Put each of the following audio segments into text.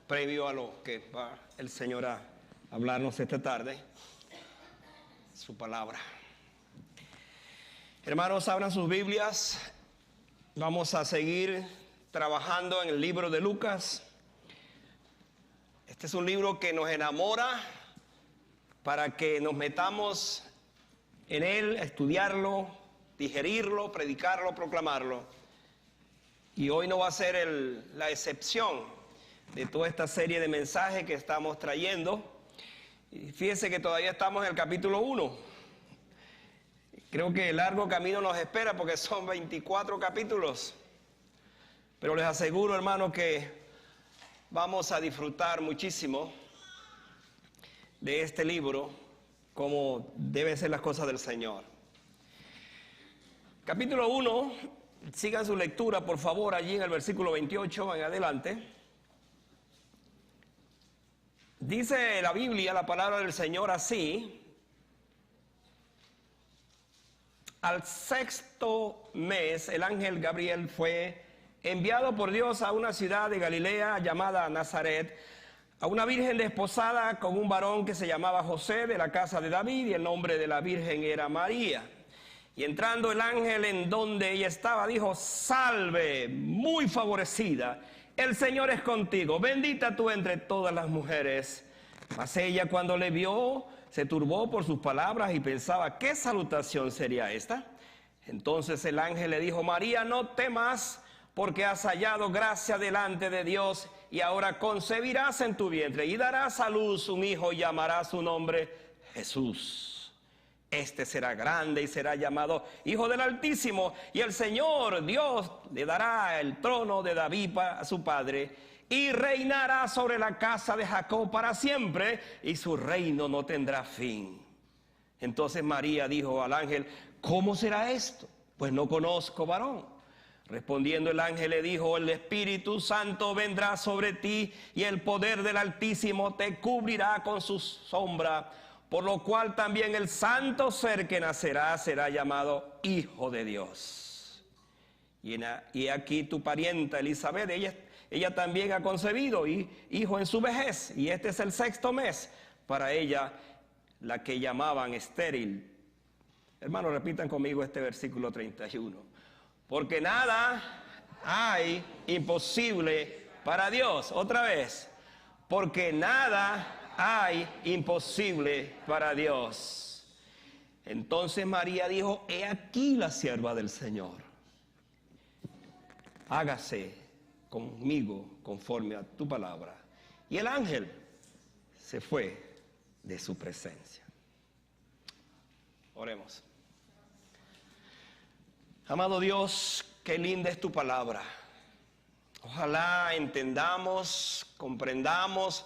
previo a lo que va el Señor a hablarnos esta tarde, su palabra. Hermanos, abran sus Biblias. Vamos a seguir trabajando en el libro de Lucas. Este es un libro que nos enamora para que nos metamos en él, estudiarlo, digerirlo, predicarlo, proclamarlo. Y hoy no va a ser la excepción de toda esta serie de mensajes que estamos trayendo. Y fíjense que todavía estamos en el capítulo 1. Creo que el largo camino nos espera porque son 24 capítulos. Pero les aseguro, hermano, que vamos a disfrutar muchísimo de este libro, como deben ser las cosas del Señor. Capítulo 1, sigan su lectura, por favor, allí en el versículo 28 en adelante. Dice la Biblia, la palabra del Señor así: al sexto mes, el ángel Gabriel fue enviado por Dios a una ciudad de Galilea llamada Nazaret, a una virgen desposada con un varón que se llamaba José, de la casa de David, y el nombre de la virgen era María. Y entrando el ángel en donde ella estaba, dijo: salve, muy favorecida, el Señor es contigo, bendita tú entre todas las mujeres. Mas ella, cuando le vio, se turbó por sus palabras y pensaba: ¿qué salutación sería esta? Entonces el ángel le dijo: María, no temas, porque has hallado gracia delante de Dios, y ahora concebirás en tu vientre y darás a luz un hijo y llamarás su nombre Jesús. Este será grande y será llamado Hijo del Altísimo, y el Señor Dios le dará el trono de David a su padre, y reinará sobre la casa de Jacob para siempre, y su reino no tendrá fin. Entonces María dijo al ángel: ¿cómo será esto? Pues no conozco varón. Respondiendo el ángel le dijo: el Espíritu Santo vendrá sobre ti, y el poder del Altísimo te cubrirá con su sombra, por lo cual también el santo ser que nacerá será llamado Hijo de Dios. Y aquí tu parienta Elizabeth, ella también ha concebido hijo en su vejez, y este es el sexto mes para ella, la que llamaban estéril. Hermanos, repitan conmigo este versículo 31. Porque nada hay imposible para Dios. Otra vez. Porque nada hay imposible para Dios. Entonces María dijo: he aquí la sierva del Señor. Hágase conmigo conforme a tu palabra. Y el ángel se fue de su presencia. Oremos. Amado Dios, qué linda es tu palabra. Ojalá entendamos, comprendamos,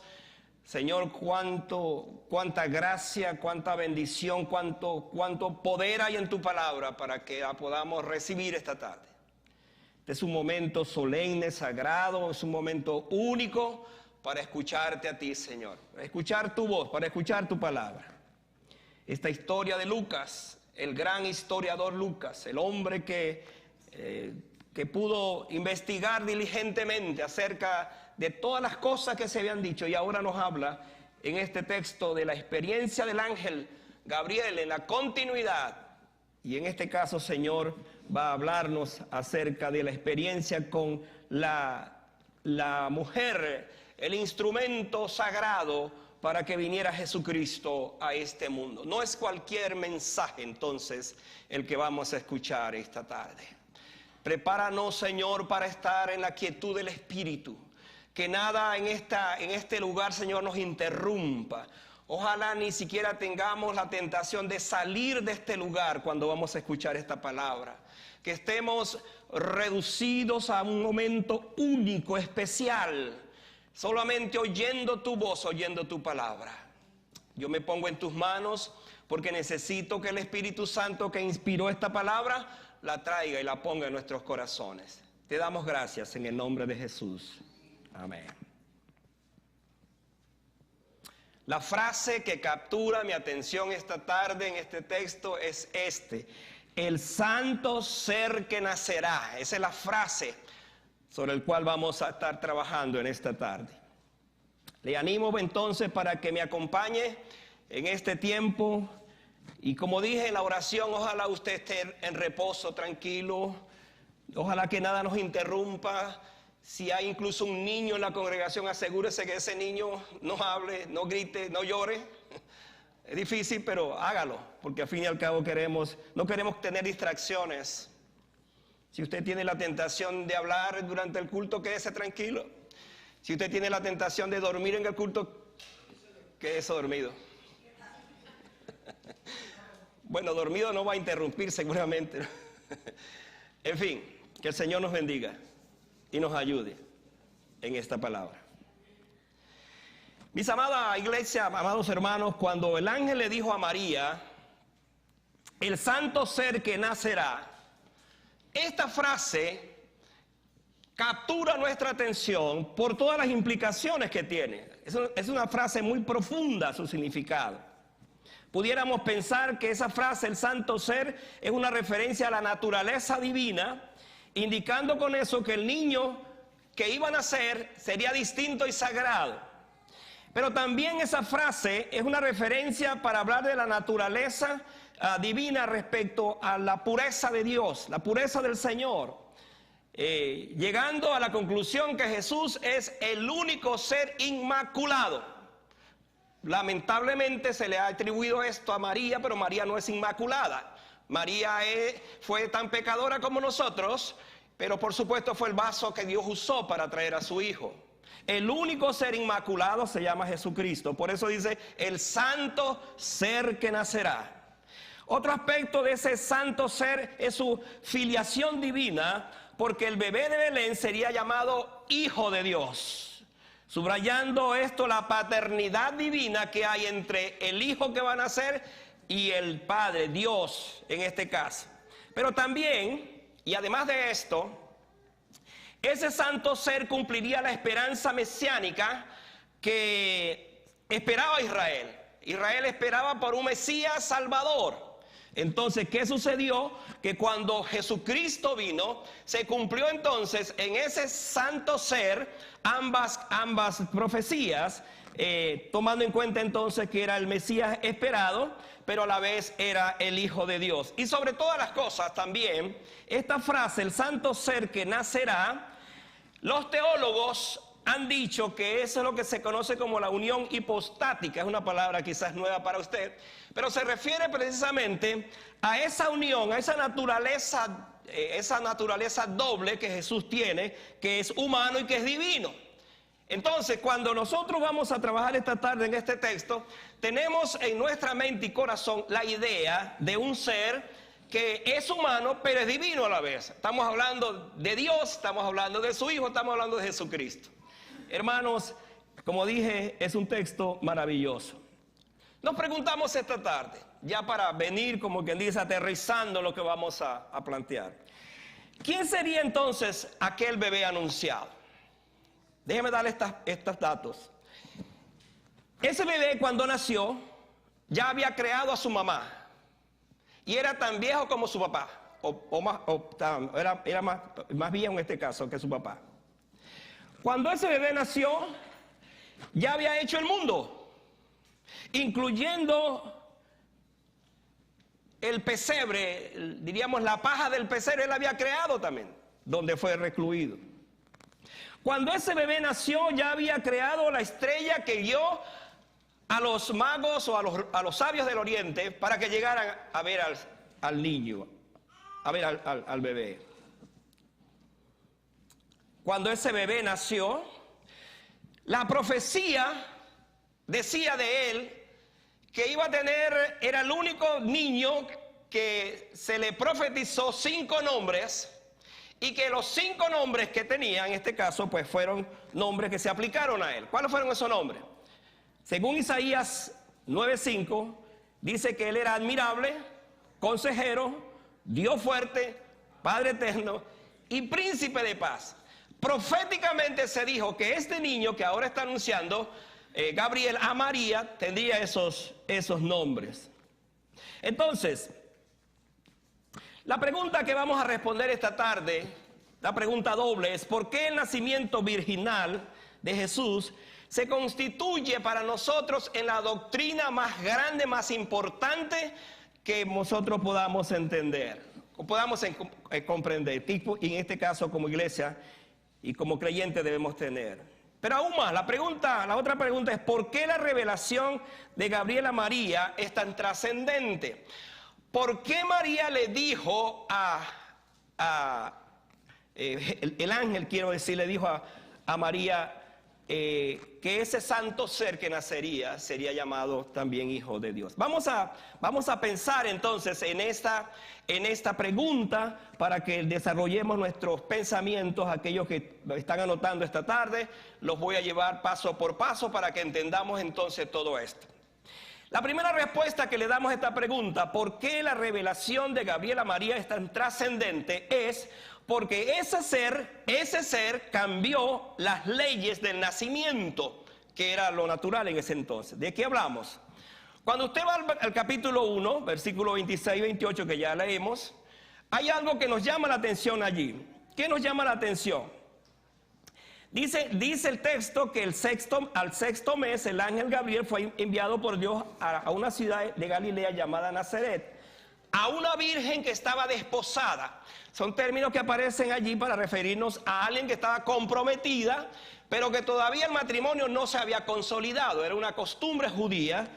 Señor, cuánta gracia, cuánta bendición, cuánto poder hay en tu palabra para que la podamos recibir esta tarde. Este es un momento solemne, sagrado, es un momento único para escucharte a ti, Señor, para escuchar tu voz, para escuchar tu palabra. Esta historia de Lucas, el gran historiador Lucas, el hombre que pudo investigar diligentemente acerca de todas las cosas que se habían dicho, y ahora nos habla en este texto de la experiencia del ángel Gabriel en la continuidad. Y en este caso, Señor, va a hablarnos acerca de la experiencia con la mujer, el instrumento sagrado para que viniera Jesucristo a este mundo. No es cualquier mensaje, entonces, el que vamos a escuchar esta tarde. Prepáranos, Señor, para estar en la quietud del Espíritu. Que nada en este lugar, Señor, nos interrumpa. Ojalá ni siquiera tengamos la tentación de salir de este lugar cuando vamos a escuchar esta palabra. Que estemos reducidos a un momento único, especial, solamente oyendo tu voz, oyendo tu palabra. Yo me pongo en tus manos porque necesito que el Espíritu Santo que inspiró esta palabra la traiga y la ponga en nuestros corazones. Te damos gracias en el nombre de Jesús. Amén. La frase que captura mi atención esta tarde en este texto es el santo ser que nacerá. Esa es la frase sobre la cual vamos a estar trabajando en esta tarde. Le animo entonces para que me acompañe en este tiempo. Y como dije en la oración, ojalá usted esté en reposo, tranquilo. Ojalá que nada nos interrumpa. Si hay incluso un niño en la congregación, asegúrese que ese niño no hable, no grite, no llore. Es difícil, pero hágalo, porque al fin y al cabo no queremos tener distracciones. Si usted tiene la tentación de hablar durante el culto, quédese tranquilo. Si usted tiene la tentación de dormir en el culto, quédese dormido. Bueno, dormido no va a interrumpir seguramente. En fin, que el Señor nos bendiga y nos ayude en esta palabra. Mis amadas iglesia, amados hermanos, cuando el ángel le dijo a María, el santo ser que nacerá, esta frase captura nuestra atención por todas las implicaciones que tiene. Es una frase muy profunda su significado. Pudiéramos pensar que esa frase, el santo ser, es una referencia a la naturaleza divina, indicando con eso que el niño que iba a nacer sería distinto y sagrado. Pero también esa frase es una referencia para hablar de la naturaleza divina respecto a la pureza de Dios, la pureza del Señor. Llegando a la conclusión que Jesús es el único ser inmaculado. Lamentablemente se le ha atribuido esto a María, pero María no es inmaculada. María fue tan pecadora como nosotros, pero por supuesto fue el vaso que Dios usó para traer a su Hijo. El único ser inmaculado se llama Jesucristo. Por eso dice, el santo ser que nacerá. Otro aspecto de ese santo ser es su filiación divina, porque el bebé de Belén sería llamado Hijo de Dios. Subrayando esto, la paternidad divina que hay entre el Hijo que va a nacer y el Padre, Dios en este caso. Pero también, y además de esto, ese santo ser cumpliría la esperanza mesiánica que esperaba Israel. Israel esperaba por un Mesías Salvador. Entonces, ¿qué sucedió? Que cuando Jesucristo vino, se cumplió entonces en ese santo ser ambas profecías, tomando en cuenta entonces que era el Mesías esperado, pero a la vez era el Hijo de Dios. Y sobre todas las cosas también, esta frase, el santo ser que nacerá, los teólogos han dicho que eso es lo que se conoce como la unión hipostática. Es una palabra quizás nueva para usted, pero se refiere precisamente a esa unión, a esa naturaleza doble que Jesús tiene, que es humano y que es divino. Entonces, cuando nosotros vamos a trabajar esta tarde en este texto, tenemos en nuestra mente y corazón la idea de un ser que es humano, pero es divino a la vez. Estamos hablando de Dios, estamos hablando de su Hijo, estamos hablando de Jesucristo. Hermanos, como dije, es un texto maravilloso. Nos preguntamos esta tarde, ya para venir, como quien dice, aterrizando lo que vamos a plantear. ¿Quién sería entonces aquel bebé anunciado? Déjeme darle estos datos. Ese bebé cuando nació ya había creado a su mamá y era tan viejo como su papá, era más viejo en este caso que su papá. Cuando ese bebé nació, ya había hecho el mundo, incluyendo el pesebre, diríamos la paja del pesebre, él había creado también, donde fue recluido. Cuando ese bebé nació, ya había creado la estrella que guió a los magos o a los sabios del oriente para que llegaran a ver al niño, a ver al bebé. Cuando ese bebé nació, la profecía decía de él que iba a tener, era el único niño que se le profetizó 5 nombres y que los 5 nombres que tenía en este caso pues fueron nombres que se aplicaron a él. ¿Cuáles fueron esos nombres? Según Isaías 9:5 dice que él era admirable, consejero, Dios fuerte, Padre eterno y príncipe de paz. Proféticamente se dijo que este niño que ahora está anunciando Gabriel a María tendría esos nombres. Entonces, la pregunta que vamos a responder esta tarde, la pregunta doble, es ¿por qué el nacimiento virginal de Jesús se constituye para nosotros en la doctrina más grande, más importante que nosotros podamos entender, o podamos comprender, y en este caso como iglesia y como creyente debemos tener. Pero aún más, la otra pregunta es: ¿por qué la revelación de Gabriel a María es tan trascendente? ¿Por qué María le dijo el ángel, quiero decir, le dijo a María que ese santo ser que nacería sería llamado también Hijo de Dios? Vamos a pensar entonces en esta pregunta para que desarrollemos nuestros pensamientos. Aquellos que están anotando esta tarde, los voy a llevar paso por paso para que entendamos entonces todo esto. La primera respuesta que le damos a esta pregunta, ¿por qué la revelación de Gabriel a María es tan trascendente? Es porque ese ser cambió las leyes del nacimiento, que era lo natural en ese entonces. ¿De qué hablamos? Cuando usted va al capítulo 1, versículo 26 y 28, que ya leemos, hay algo que nos llama la atención allí. ¿Qué nos llama la atención? Dice el texto que al sexto mes el ángel Gabriel fue enviado por Dios a una ciudad de Galilea llamada Nazaret, a una virgen que estaba desposada. Son términos que aparecen allí para referirnos a alguien que estaba comprometida, pero que todavía el matrimonio no se había consolidado. Era una costumbre judía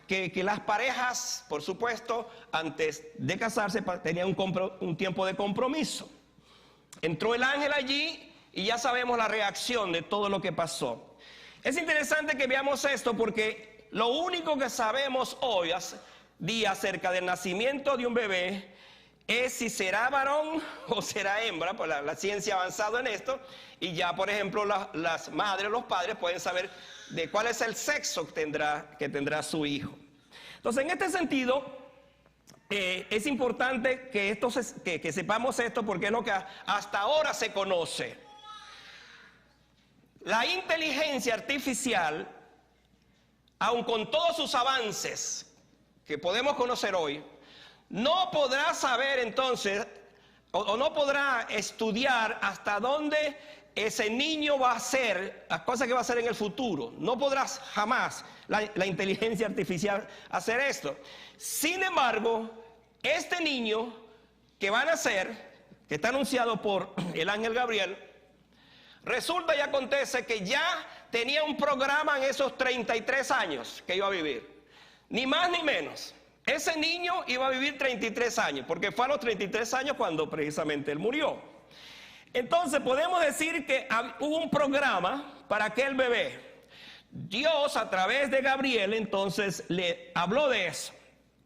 que las parejas, por supuesto, antes de casarse tenían un tiempo de compromiso. Entró el ángel allí y ya sabemos la reacción de todo lo que pasó. Es interesante que veamos esto porque lo único que sabemos hoy día acerca del nacimiento de un bebé es si será varón o será hembra. Pues la ciencia ha avanzado en esto y ya, por ejemplo, las madres, los padres pueden saber de cuál es el sexo que tendrá su hijo. Entonces, en este sentido, es importante que sepamos esto porque es lo que hasta ahora se conoce. La inteligencia artificial, aun con todos sus avances que podemos conocer hoy, no podrá saber entonces, o no podrá estudiar hasta dónde ese niño va a hacer, las cosas que va a hacer en el futuro. No podrá jamás la inteligencia artificial hacer esto. Sin embargo, este niño que va a nacer, que está anunciado por el ángel Gabriel, resulta y acontece que ya tenía un programa en esos 33 años que iba a vivir. Ni más ni menos. Ese niño iba a vivir 33 años, porque fue a los 33 años cuando precisamente él murió. Entonces podemos decir que hubo un programa para aquel bebé. Dios a través de Gabriel entonces le habló de eso.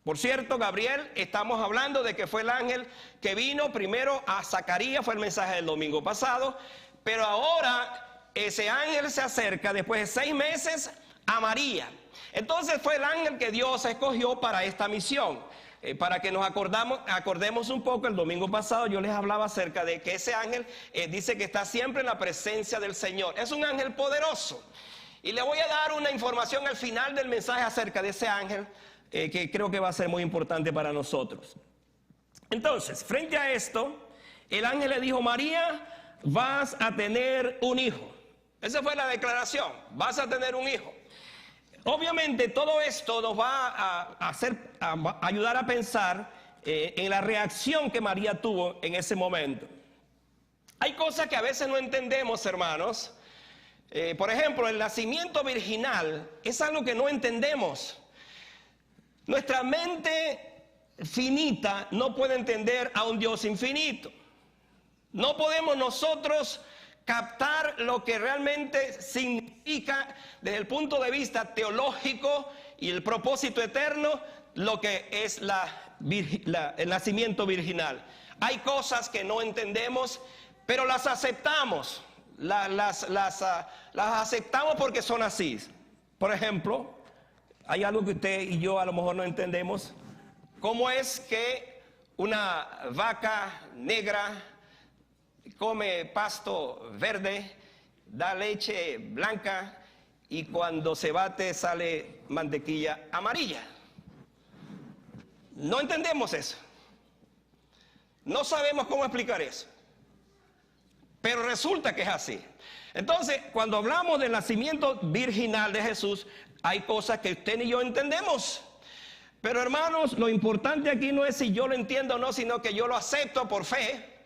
Por cierto, Gabriel, estamos hablando de que fue el ángel que vino primero a Zacarías, fue el mensaje del domingo pasado. Pero ahora ese ángel se acerca después de 6 meses a María. Entonces fue el ángel que Dios escogió para esta misión. Para que nos acordemos un poco, el domingo pasado yo les hablaba acerca de que ese ángel dice que está siempre en la presencia del Señor. Es un ángel poderoso. Y le voy a dar una información al final del mensaje acerca de ese ángel que creo que va a ser muy importante para nosotros. Entonces, frente a esto, el ángel le dijo: María, vas a tener un hijo. Esa fue la declaración: vas a tener un hijo. Obviamente todo esto nos va a ayudar a pensar en la reacción que María tuvo en ese momento. Hay cosas que a veces no entendemos, hermanos. Por ejemplo, el nacimiento virginal es algo que no entendemos. Nuestra mente finita no puede entender a un Dios infinito. No podemos nosotros captar lo que realmente significa desde el punto de vista teológico y el propósito eterno, lo que es el nacimiento virginal. Hay cosas que no entendemos, pero las aceptamos. Las aceptamos porque son así. Por ejemplo, hay algo que usted y yo a lo mejor no entendemos. ¿Cómo es que una vaca negra come pasto verde, da leche blanca y cuando se bate sale mantequilla amarilla? No entendemos eso. No sabemos cómo explicar eso. Pero resulta que es así. Entonces, cuando hablamos del nacimiento virginal de Jesús, hay cosas que usted y yo entendemos. Pero hermanos, lo importante aquí no es si yo lo entiendo o no, sino que yo lo acepto por fe.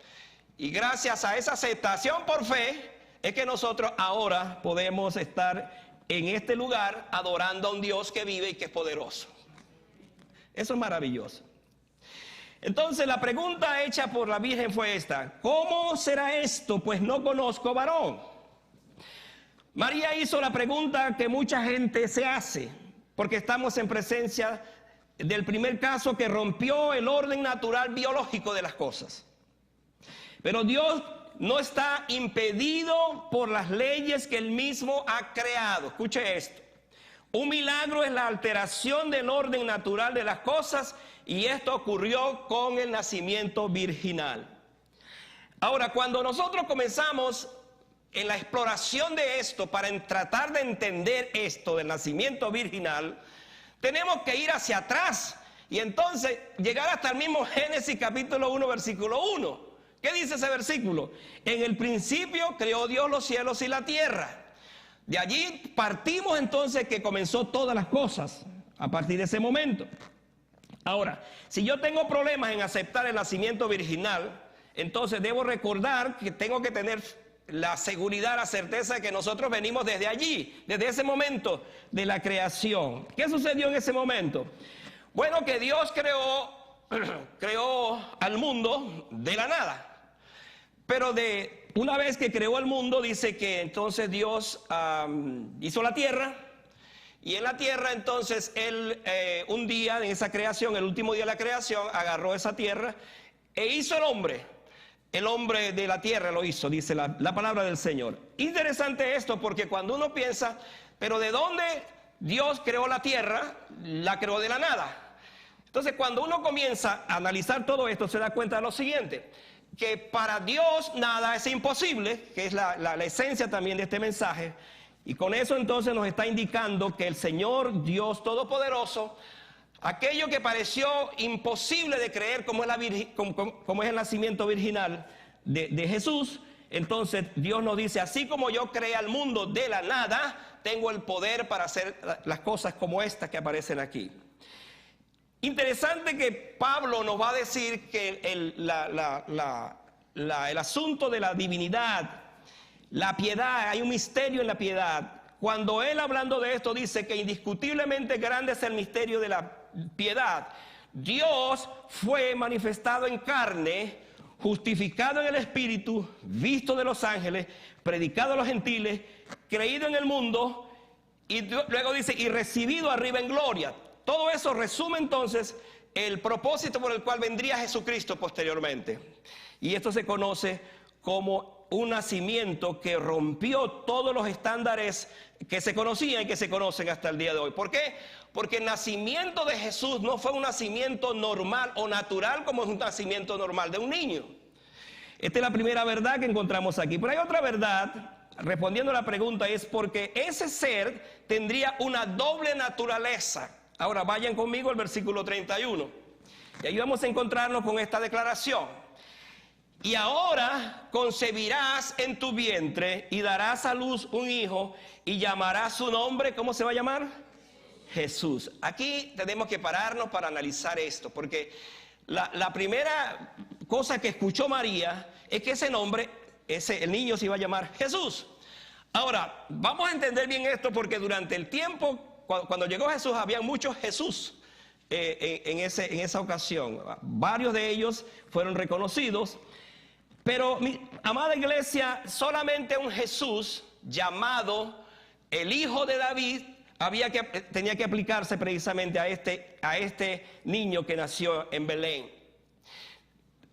Y gracias a esa aceptación por fe, es que nosotros ahora podemos estar en este lugar adorando a un Dios que vive y que es poderoso. Eso es maravilloso. Entonces la pregunta hecha por la Virgen fue esta: ¿cómo será esto? Pues no conozco varón. María hizo la pregunta que mucha gente se hace, porque estamos en presencia del primer caso que rompió el orden natural biológico de las cosas. Pero Dios no está impedido por las leyes que Él mismo ha creado. Escuche esto: un milagro es la alteración del orden natural de las cosas, y esto ocurrió con el nacimiento virginal. Ahora, cuando nosotros comenzamos en la exploración de esto para tratar de entender esto del nacimiento virginal, tenemos que ir hacia atrás y entonces llegar hasta el mismo Génesis capítulo 1 versículo 1. ¿Qué dice ese versículo? En el principio creó Dios los cielos y la tierra. De allí partimos entonces que comenzó todas las cosas a partir de ese momento. Ahora, si yo tengo problemas en aceptar el nacimiento virginal, entonces debo recordar que tengo que tener la seguridad, la certeza de que nosotros venimos desde allí, desde ese momento de la creación. ¿Qué sucedió en ese momento? Bueno, que Dios creó al mundo de la nada. Pero una vez que creó el mundo, dice que entonces Dios hizo la tierra. Y en la tierra entonces Él un día en esa creación, el último día de la creación, agarró esa tierra e hizo el hombre. El hombre de la tierra lo hizo, dice la palabra del Señor. Interesante esto, porque cuando uno piensa, pero ¿de dónde Dios creó la tierra? La creó de la nada. Entonces, cuando uno comienza a analizar todo esto, se da cuenta de lo siguiente: que para Dios nada es imposible, que es la esencia también de este mensaje. Y con eso entonces nos está indicando que el Señor Dios Todopoderoso, aquello que pareció imposible de creer, como es el nacimiento virginal de Jesús, entonces Dios nos dice: así como yo creé al mundo de la nada, tengo el poder para hacer las cosas como estas que aparecen aquí. Interesante que Pablo nos va a decir que el asunto de la divinidad, la piedad, hay un misterio en la piedad. Cuando él, hablando de esto, dice que indiscutiblemente grande es el misterio de la piedad. Dios fue manifestado en carne, justificado en el Espíritu, visto de los ángeles, predicado a los gentiles, creído en el mundo, y luego dice, y recibido arriba en gloria. Todo eso resume entonces el propósito por el cual vendría Jesucristo posteriormente. Y esto se conoce como un nacimiento que rompió todos los estándares que se conocían y que se conocen hasta el día de hoy. ¿Por qué? Porque el nacimiento de Jesús no fue un nacimiento normal o natural como es un nacimiento normal de un niño. Esta es la primera verdad que encontramos aquí. Pero hay otra verdad, respondiendo a la pregunta, es porque ese ser tendría una doble naturaleza. Ahora vayan conmigo al versículo 31. Y ahí vamos a encontrarnos con esta declaración. Y ahora concebirás en tu vientre y darás a luz un hijo y llamarás su nombre, ¿cómo se va a llamar? Jesús. Aquí tenemos que pararnos para analizar esto, porque la primera cosa que escuchó María es que ese nombre, el niño se iba a llamar Jesús. Ahora, vamos a entender bien esto, porque durante el tiempo, cuando llegó Jesús, había muchos Jesús en esa ocasión. Varios de ellos fueron reconocidos. Pero, mi amada iglesia, solamente un Jesús llamado el Hijo de David tenía que aplicarse precisamente a este niño que nació en Belén.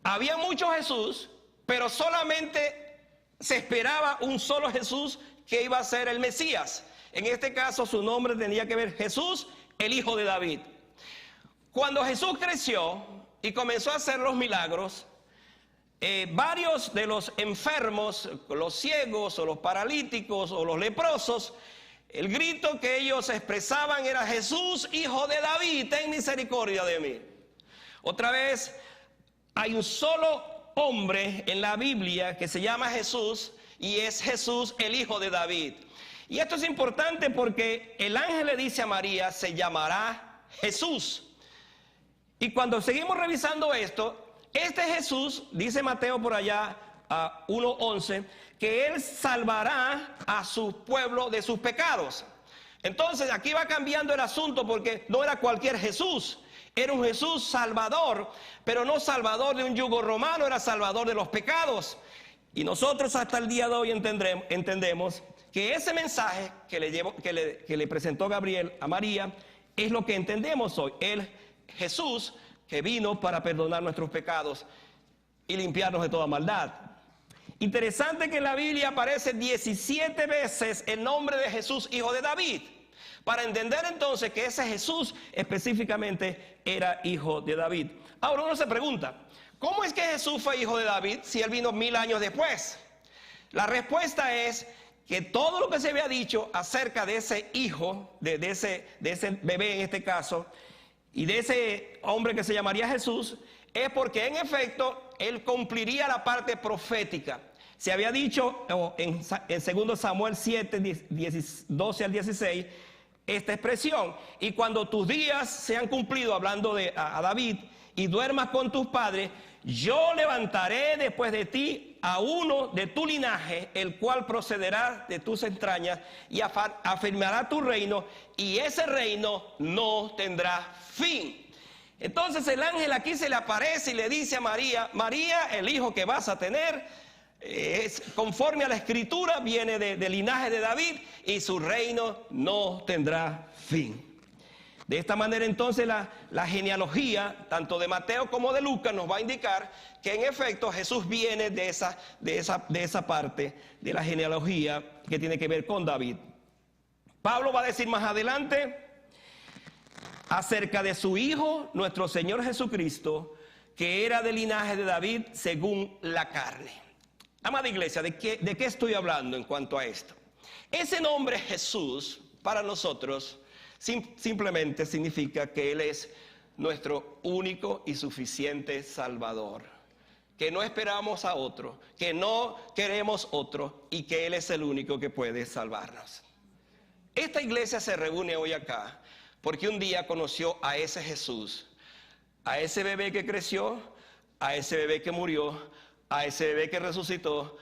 Había muchos Jesús, pero solamente se esperaba un solo Jesús que iba a ser el Mesías. En este caso su nombre tenía que ver Jesús, el Hijo de David. Cuando Jesús creció y comenzó a hacer los milagros, varios de los enfermos, los ciegos o los paralíticos o los leprosos, el grito que ellos expresaban era: Jesús, Hijo de David, ten misericordia de mí. Otra vez, hay un solo hombre en la Biblia que se llama Jesús, y es Jesús el hijo de David. Y esto es importante porque el ángel le dice a María, se llamará Jesús. Y cuando seguimos revisando esto, este Jesús, dice Mateo por allá a 1:11, que él salvará a su pueblo de sus pecados. Entonces aquí va cambiando el asunto, porque no era cualquier Jesús, era un Jesús salvador, pero no salvador de un yugo romano, era salvador de los pecados. Y nosotros hasta el día de hoy entendemos que ese mensaje que le presentó Gabriel a María es lo que entendemos hoy, el Jesús que vino para perdonar nuestros pecados y limpiarnos de toda maldad. Interesante que en la Biblia aparece 17 veces el nombre de Jesús, hijo de David, para entender entonces que ese Jesús específicamente era hijo de David. Ahora uno se pregunta, ¿cómo es que Jesús fue hijo de David si él vino 1000 años después? La respuesta es que todo lo que se había dicho acerca de ese hijo, de ese bebé en este caso, y de ese hombre que se llamaría Jesús, es porque en efecto él cumpliría la parte profética. Se había dicho en 2 Samuel 7, 12 al 16, esta expresión: y cuando tus días se han cumplido, hablando a David, y duermas con tus padres, yo levantaré después de ti a uno de tu linaje, el cual procederá de tus entrañas y afirmará tu reino, y ese reino no tendrá fin. Entonces el ángel aquí se le aparece y le dice a María: María, el hijo que vas a tener es conforme a la escritura, viene del linaje de David, y su reino no tendrá fin. De esta manera entonces la genealogía, tanto de Mateo como de Lucas, nos va a indicar que en efecto Jesús viene de esa parte de la genealogía que tiene que ver con David. Pablo va a decir más adelante acerca de su Hijo, nuestro Señor Jesucristo, que era del linaje de David según la carne. Amada iglesia, ¿de qué estoy hablando en cuanto a esto? Ese nombre Jesús, para nosotros, simplemente significa que Él es nuestro único y suficiente Salvador, que no esperamos a otro, que no queremos otro, y que Él es el único que puede salvarnos. Esta iglesia se reúne hoy acá porque un día conoció a ese Jesús, a ese bebé que creció, a ese bebé que murió, a ese bebé que resucitó,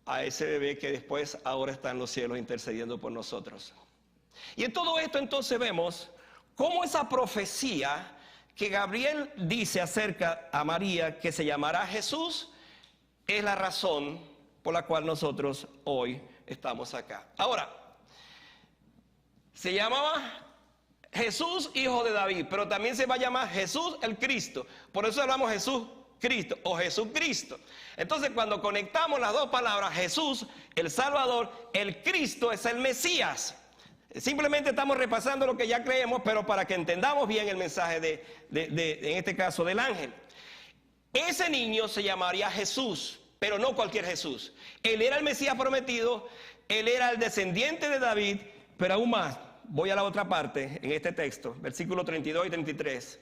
a ese bebé que después ahora está en los cielos intercediendo por nosotros. Y en todo esto entonces vemos cómo esa profecía que Gabriel dice acerca a María, que se llamará Jesús, es la razón por la cual nosotros hoy estamos acá. Ahora, se llamaba Jesús, hijo de David, pero también se va a llamar Jesús el Cristo. Por eso hablamos Jesús Cristo o Jesucristo. Entonces, cuando conectamos las dos palabras, Jesús, el Salvador, el Cristo es el Mesías. Simplemente estamos repasando lo que ya creemos, pero para que entendamos bien el mensaje en este caso del ángel. Ese niño se llamaría Jesús, pero no cualquier Jesús. Él era el Mesías prometido, él era el descendiente de David, pero aún más, voy a la otra parte en este texto, versículos 32 y 33.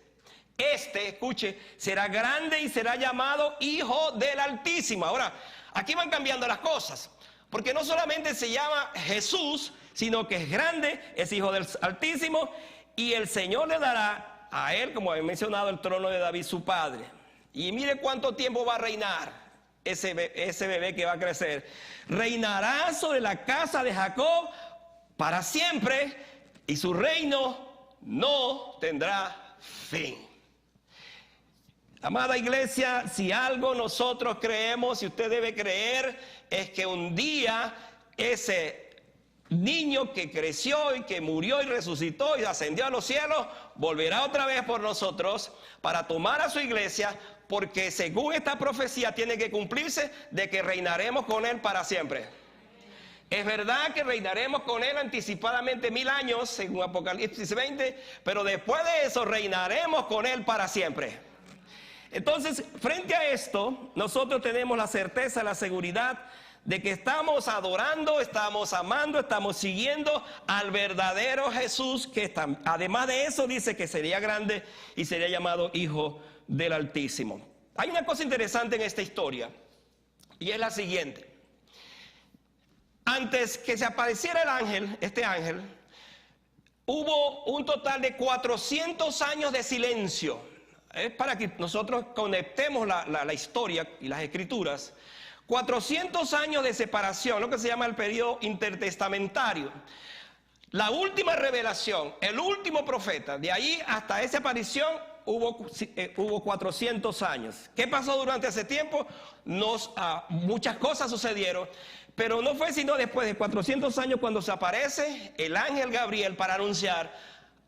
Escuche, será grande y será llamado Hijo del Altísimo. Ahora, aquí van cambiando las cosas, porque no solamente se llama Jesús, sino que es grande, es Hijo del Altísimo, y el Señor le dará a él, como he mencionado, el trono de David su padre. Y mire cuánto tiempo va a reinar ese bebé que va a crecer. Reinará sobre la casa de Jacob para siempre, y su reino no tendrá fin. Amada iglesia, si algo nosotros creemos, y usted debe creer, es que un día ese niño que creció y que murió y resucitó y ascendió a los cielos, volverá otra vez por nosotros para tomar a su iglesia, porque según esta profecía tiene que cumplirse de que reinaremos con él para siempre. Es verdad que reinaremos con él anticipadamente 1000 años, según Apocalipsis 20, pero después de eso reinaremos con él para siempre. Entonces, frente a esto, nosotros tenemos la certeza, la seguridad de que estamos adorando, estamos amando, estamos siguiendo al verdadero Jesús, que además de eso dice que sería grande y sería llamado Hijo del Altísimo. Hay una cosa interesante en esta historia, y es la siguiente. Antes que se apareciera el ángel, este ángel, hubo un total de 400 años de silencio. Es para que nosotros conectemos la historia y las escrituras. 400 años de separación, lo que se llama el periodo intertestamentario. La última revelación, el último profeta, de ahí hasta esa aparición hubo 400 años. ¿Qué pasó durante ese tiempo? Muchas cosas sucedieron, pero no fue sino después de 400 años cuando se aparece el ángel Gabriel para anunciar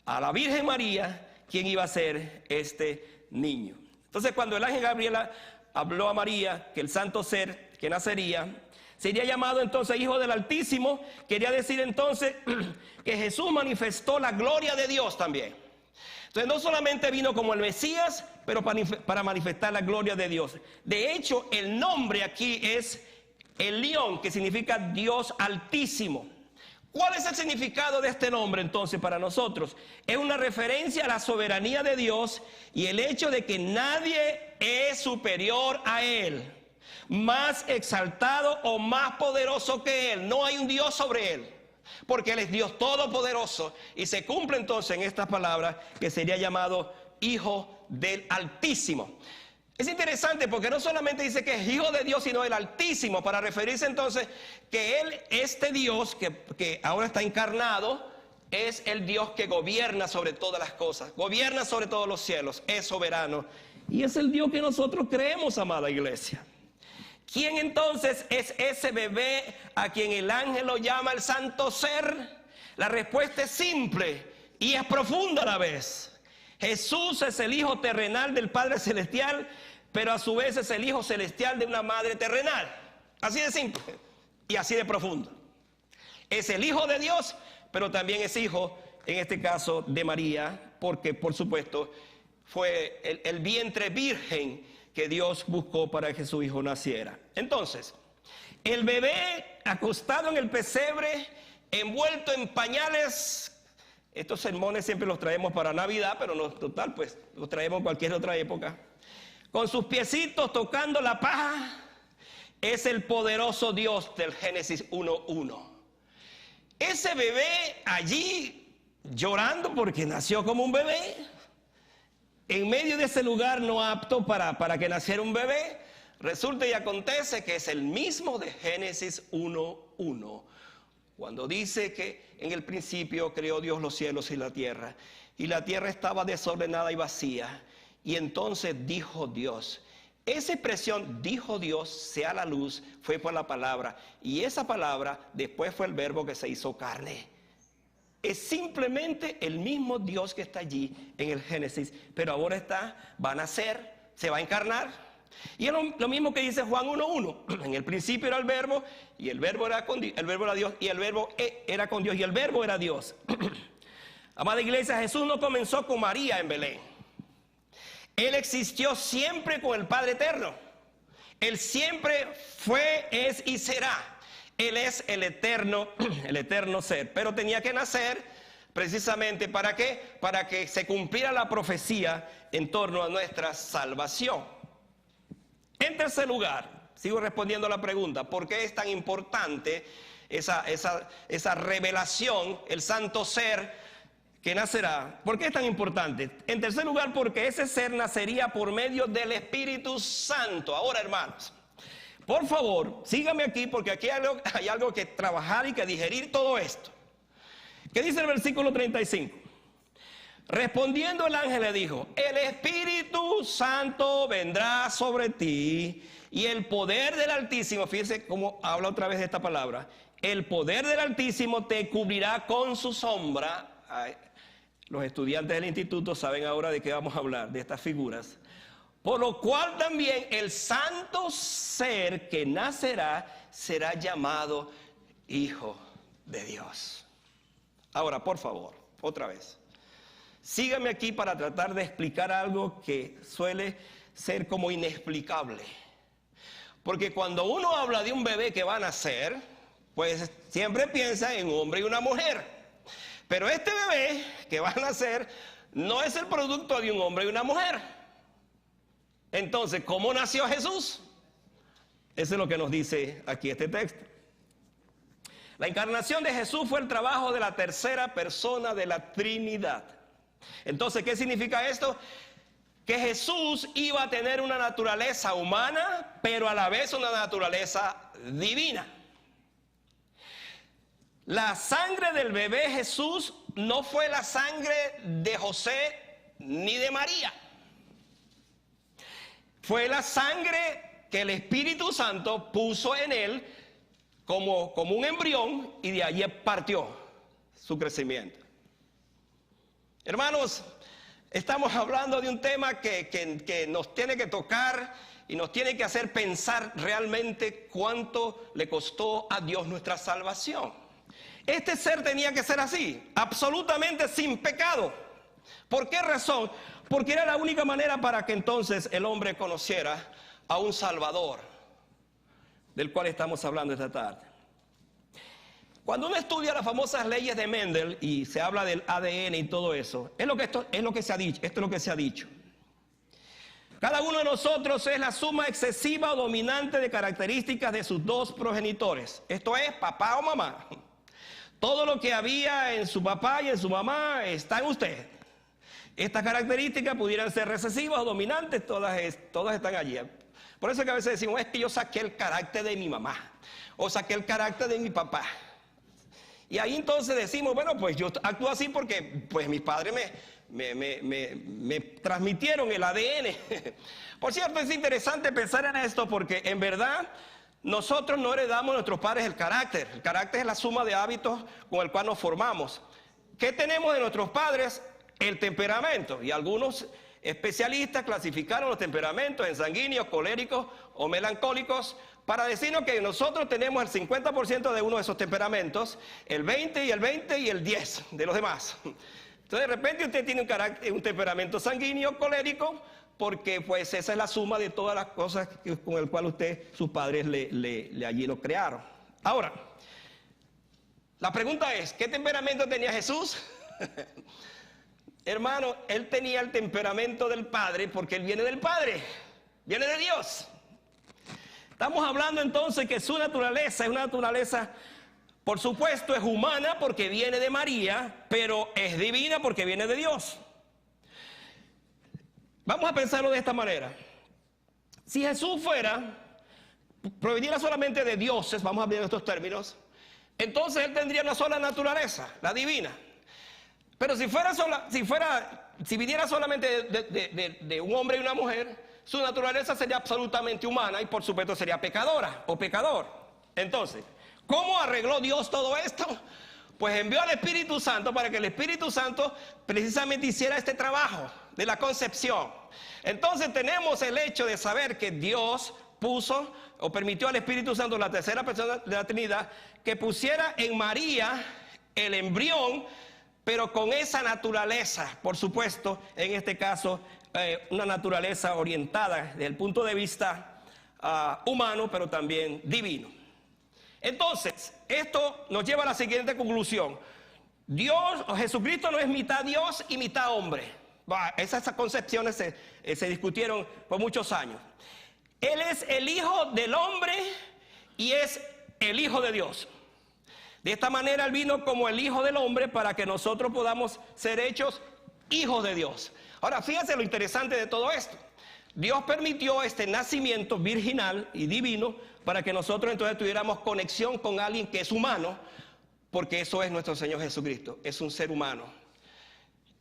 a la Virgen María quién iba a ser este niño. Entonces, cuando el ángel Gabriel habló a María que el santo ser que nacería sería llamado entonces Hijo del Altísimo, quería decir entonces que Jesús manifestó la gloria de Dios también. Entonces no solamente vino como el Mesías, pero para manifestar la gloria de Dios. De hecho, el nombre aquí es Elión, que significa Dios Altísimo. ¿Cuál es el significado de este nombre entonces para nosotros? Es una referencia a la soberanía de Dios y el hecho de que nadie es superior a Él, más exaltado o más poderoso que Él. No hay un Dios sobre Él, porque Él es Dios todopoderoso. Y se cumple entonces en estas palabras que sería llamado Hijo del Altísimo. Es interesante porque no solamente dice que es Hijo de Dios, sino del Altísimo, para referirse entonces que Él, este Dios que ahora está encarnado, es el Dios que gobierna sobre todas las cosas, gobierna sobre todos los cielos, es soberano. Y es el Dios que nosotros creemos, amada iglesia. ¿Quién entonces es ese bebé a quien el ángel lo llama el santo ser? La respuesta es simple y es profunda a la vez. Jesús es el Hijo terrenal del Padre Celestial, pero a su vez es el Hijo celestial de una madre terrenal. Así de simple y así de profundo. Es el Hijo de Dios, pero también es hijo, en este caso, de María, porque por supuesto fue el vientre virgen que Dios buscó para que su hijo naciera. Entonces, el bebé acostado en el pesebre, envuelto en pañales. Estos sermones siempre los traemos para Navidad, pero no, total, pues los traemos en cualquier otra época. Con sus piecitos tocando la paja, es el poderoso Dios del Génesis 1:1. Ese bebé allí llorando porque nació como un bebé, en medio de ese lugar no apto para que naciera un bebé, resulta y acontece que es el mismo de Génesis 1:1. Cuando dice que en el principio creó Dios los cielos y la tierra estaba desordenada y vacía, y entonces dijo Dios. Esa expresión, dijo Dios, sea la luz, fue por la palabra, y esa palabra después fue el verbo que se hizo carne. Es simplemente el mismo Dios que está allí en el Génesis, pero ahora va a nacer, se va a encarnar. Y es lo mismo que dice Juan 1:1. En el principio era el verbo, y el verbo era Dios, y el verbo era con Dios, y el verbo era Dios. Amada iglesia, Jesús no comenzó con María en Belén. Él existió siempre con el Padre Eterno. Él siempre fue, es y será. Él es el eterno ser. Pero tenía que nacer precisamente ¿para qué? Para que se cumpliera la profecía en torno a nuestra salvación. En tercer lugar, sigo respondiendo a la pregunta, ¿por qué es tan importante esa revelación, el santo ser que nacerá? ¿Por qué es tan importante? En tercer lugar, porque ese ser nacería por medio del Espíritu Santo. Ahora, hermanos, por favor, síganme aquí porque aquí hay algo que trabajar y que digerir todo esto. ¿Qué dice el versículo 35? Respondiendo el ángel le dijo, el Espíritu Santo vendrá sobre ti y el poder del Altísimo, fíjense cómo habla otra vez de esta palabra, el poder del Altísimo te cubrirá con su sombra. Ay, los estudiantes del instituto saben ahora de qué vamos a hablar, de estas figuras. Por lo cual también el santo ser que nacerá será llamado Hijo de Dios. Ahora, por favor, otra vez. Síganme aquí para tratar de explicar algo que suele ser como inexplicable. Porque cuando uno habla de un bebé que va a nacer, pues siempre piensa en un hombre y una mujer. Pero este bebé que va a nacer no es el producto de un hombre y una mujer. Entonces, ¿cómo nació Jesús? Eso es lo que nos dice aquí este texto. La encarnación de Jesús fue el trabajo de la tercera persona de la Trinidad. Entonces, ¿qué significa esto? Que Jesús iba a tener una naturaleza humana, pero a la vez una naturaleza divina. La sangre del bebé Jesús no fue la sangre de José ni de María. Fue la sangre que el Espíritu Santo puso en él como un embrión, y de allí partió su crecimiento. Hermanos, estamos hablando de un tema que nos tiene que tocar y nos tiene que hacer pensar realmente cuánto le costó a Dios nuestra salvación. Este ser tenía que ser así, absolutamente sin pecado. ¿Por qué razón? Porque era la única manera para que entonces el hombre conociera a un Salvador, del cual estamos hablando esta tarde. Cuando uno estudia las famosas leyes de Mendel y se habla del ADN y todo eso, esto es lo que se ha dicho. Cada uno de nosotros es la suma excesiva o dominante de características de sus dos progenitores. Esto es, papá o mamá. Todo lo que había en su papá y en su mamá está en usted. Estas características pudieran ser recesivas o dominantes, todas están allí. Por eso es que a veces decimos, es que yo saqué el carácter de mi mamá, o saqué el carácter de mi papá. Y ahí entonces decimos, bueno, pues yo actúo así porque pues mis padres me transmitieron el ADN. Por cierto, es interesante pensar en esto porque en verdad nosotros no heredamos a nuestros padres el carácter. El carácter es la suma de hábitos con el cual nos formamos. ¿Qué tenemos de nuestros padres? El temperamento. Y algunos especialistas clasificaron los temperamentos en sanguíneos, coléricos o melancólicos para decirnos que nosotros tenemos el 50% de uno de esos temperamentos, el 20 y el 20 y el 10 de los demás. Entonces de repente usted tiene un temperamento sanguíneo, colérico, porque pues esa es la suma de todas las cosas con el cual sus padres allí lo crearon. Ahora, la pregunta es, ¿qué temperamento tenía Jesús? Hermano, él tenía el temperamento del Padre porque él viene del Padre, viene de Dios. Estamos hablando entonces que su naturaleza es una naturaleza, por supuesto, es humana porque viene de María, pero es divina porque viene de Dios. Vamos a pensarlo de esta manera. Si Jesús proveniera solamente de dioses, vamos a hablar de estos términos, entonces él tendría una sola naturaleza, la divina. Pero si viniera solamente de un hombre y una mujer, su naturaleza sería absolutamente humana y por supuesto sería pecadora o pecador. Entonces, ¿cómo arregló Dios todo esto? Pues envió al Espíritu Santo para que el Espíritu Santo precisamente hiciera este trabajo de la concepción. Entonces tenemos el hecho de saber que Dios puso o permitió al Espíritu Santo, la tercera persona de la Trinidad, que pusiera en María el embrión, pero con esa naturaleza, por supuesto, en este caso, una naturaleza orientada desde el punto de vista humano, pero también divino. Entonces, esto nos lleva a la siguiente conclusión. Jesucristo no es mitad Dios y mitad hombre. Esas concepciones se discutieron por muchos años. Él es el Hijo del hombre y es el Hijo de Dios. De esta manera Él vino como el Hijo del hombre para que nosotros podamos ser hechos hijos de Dios. Ahora, fíjense lo interesante de todo esto. Dios permitió este nacimiento virginal y divino para que nosotros entonces tuviéramos conexión con alguien que es humano, porque eso es nuestro Señor Jesucristo, es un ser humano.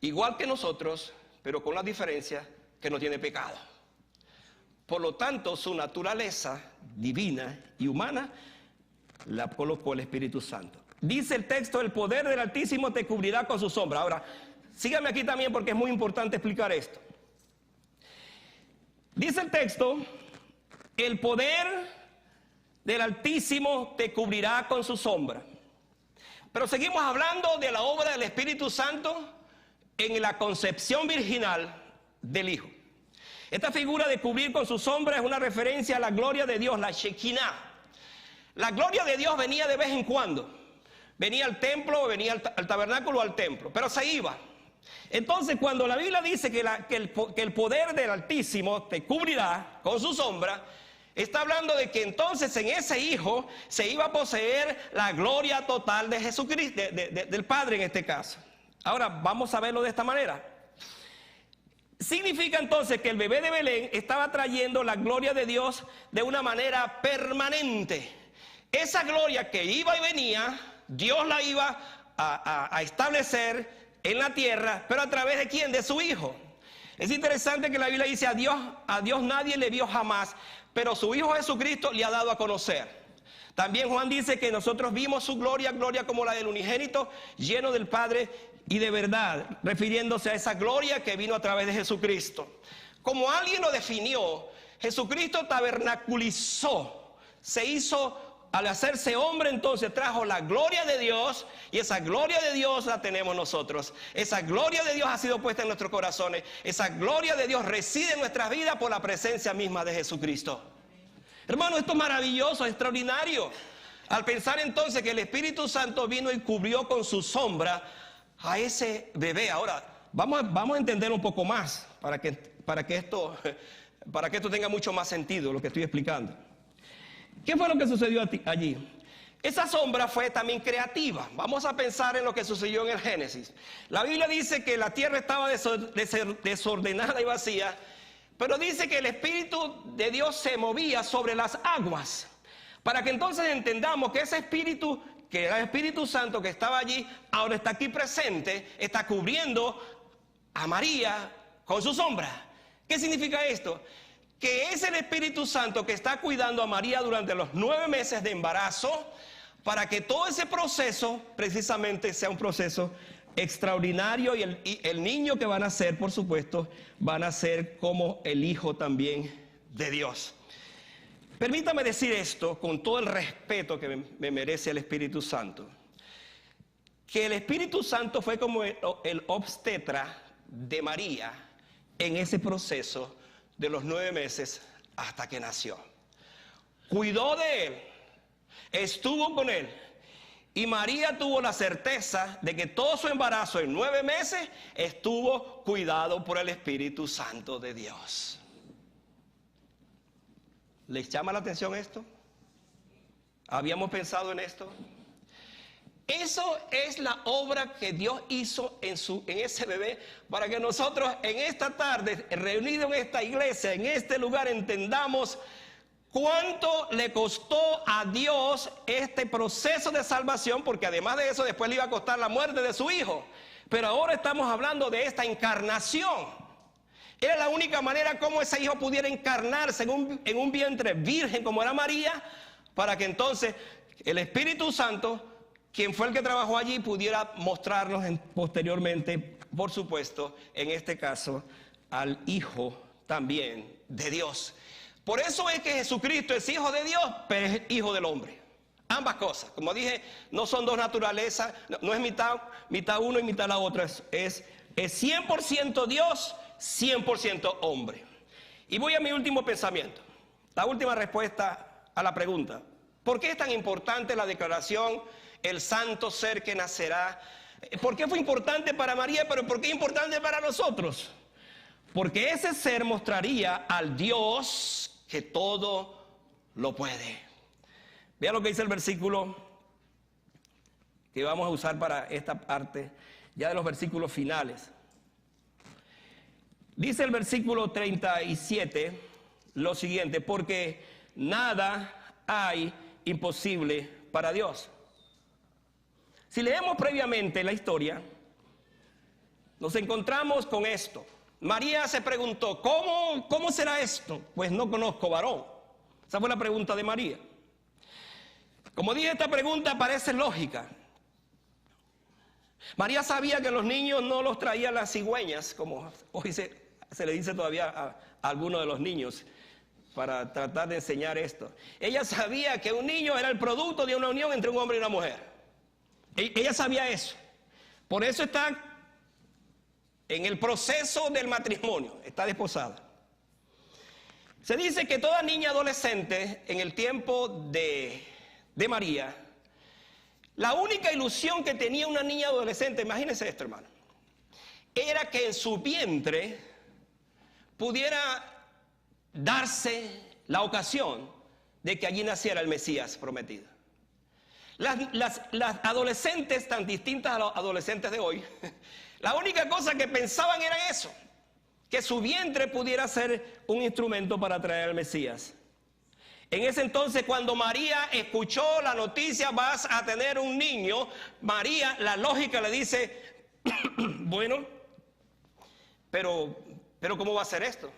Igual que nosotros, pero con la diferencia que no tiene pecado. Por lo tanto, su naturaleza divina y humana la colocó el Espíritu Santo. Dice el texto, el poder del Altísimo te cubrirá con su sombra. Ahora, síganme aquí también porque es muy importante explicar esto. Dice el texto, el poder del Altísimo te cubrirá con su sombra. Pero seguimos hablando de la obra del Espíritu Santo en la concepción virginal del Hijo. Esta figura de cubrir con su sombra es una referencia a la gloria de Dios, la Shekinah. La gloria de Dios venía de vez en cuando. Venía al templo, venía al tabernáculo o al templo, pero se iba. Entonces, cuando la Biblia dice que el poder del Altísimo te cubrirá con su sombra, está hablando de que entonces en ese Hijo se iba a poseer la gloria total de Jesucristo, del Padre en este caso. Ahora, vamos a verlo de esta manera. Significa entonces que el bebé de Belén estaba trayendo la gloria de Dios de una manera permanente. Esa gloria que iba y venía, Dios la iba a establecer en la tierra, pero a través de ¿quién? De su Hijo. Es interesante que la Biblia dice a Dios nadie le vio jamás, pero su Hijo Jesucristo le ha dado a conocer. También Juan dice que nosotros vimos su gloria, gloria como la del unigénito, lleno del Padre y de verdad, refiriéndose a esa gloria que vino a través de Jesucristo. Como alguien lo definió, Jesucristo tabernaculizó, se hizo. Al hacerse hombre, entonces trajo la gloria de Dios, y esa gloria de Dios la tenemos nosotros. Esa gloria de Dios ha sido puesta en nuestros corazones. Esa gloria de Dios reside en nuestras vidas por la presencia misma de Jesucristo. Hermano, esto es maravilloso, extraordinario. Al pensar entonces que el Espíritu Santo vino y cubrió con su sombra a ese bebé. Ahora, vamos a entender un poco más para que esto tenga mucho más sentido, lo que estoy explicando. ¿Qué fue lo que sucedió allí? Esa sombra fue también creativa. Vamos a pensar en lo que sucedió en el Génesis. La Biblia dice que la tierra estaba desordenada y vacía, pero dice que el Espíritu de Dios se movía sobre las aguas. Para que entonces entendamos que ese Espíritu, que era el Espíritu Santo que estaba allí, ahora está aquí presente, está cubriendo a María con su sombra. ¿Qué significa esto? Que es el Espíritu Santo que está cuidando a María durante los 9 meses de embarazo, para que todo ese proceso precisamente sea un proceso extraordinario, y el niño que van a nacer, por supuesto, van a ser como el Hijo también de Dios. Permítame decir esto con todo el respeto que me merece el Espíritu Santo, que el Espíritu Santo fue como el obstetra de María en ese proceso de los 9 meses hasta que nació. Cuidó de él, estuvo con él, y María tuvo la certeza de que todo su embarazo en 9 meses estuvo cuidado por el Espíritu Santo de Dios. ¿Les llama la atención esto? ¿Habíamos pensado en esto? Eso es la obra que Dios hizo en ese bebé, para que nosotros en esta tarde, reunidos en esta iglesia, en este lugar, entendamos cuánto le costó a Dios este proceso de salvación, porque además de eso después le iba a costar la muerte de su Hijo. Pero ahora estamos hablando de esta encarnación. Era la única manera como ese Hijo pudiera encarnarse en un vientre virgen como era María, para que entonces el Espíritu Santo, quien fue el que trabajó allí, pudiera mostrarnos posteriormente, por supuesto, en este caso, al Hijo también de Dios. Por eso es que Jesucristo es Hijo de Dios, pero es Hijo del hombre. Ambas cosas, como dije, no son dos naturalezas, no es mitad uno y mitad la otra, es 100% Dios, 100% hombre. Y voy a mi último pensamiento, la última respuesta a la pregunta: ¿por qué es tan importante la declaración el santo ser que nacerá? ¿Por qué fue importante para María, pero por qué es importante para nosotros? Porque ese ser mostraría al Dios que todo lo puede. Vean lo que dice el versículo que vamos a usar para esta parte, ya de los versículos finales. Dice el versículo 37 lo siguiente: porque nada hay imposible para Dios. Si leemos previamente la historia, nos encontramos con esto. María se preguntó: ¿cómo será esto? Pues no conozco varón. Esa fue la pregunta de María. Como dije, esta pregunta parece lógica. María sabía que los niños no los traían las cigüeñas, como hoy se le dice todavía a algunos de los niños, para tratar de enseñar esto. Ella sabía que un niño era el producto de una unión entre un hombre y una mujer. Ella sabía eso. Por eso está en el proceso del matrimonio, está desposada. Se dice que toda niña adolescente en el tiempo de María, la única ilusión que tenía una niña adolescente, imagínense esto, hermano, era que en su vientre pudiera darse la ocasión de que allí naciera el Mesías prometido. Las adolescentes, tan distintas a los adolescentes de hoy, la única cosa que pensaban era eso, que su vientre pudiera ser un instrumento para traer al Mesías. En ese entonces, cuando María escuchó la noticia, vas a tener un niño, María, la lógica le dice, bueno, pero ¿cómo va a ser esto?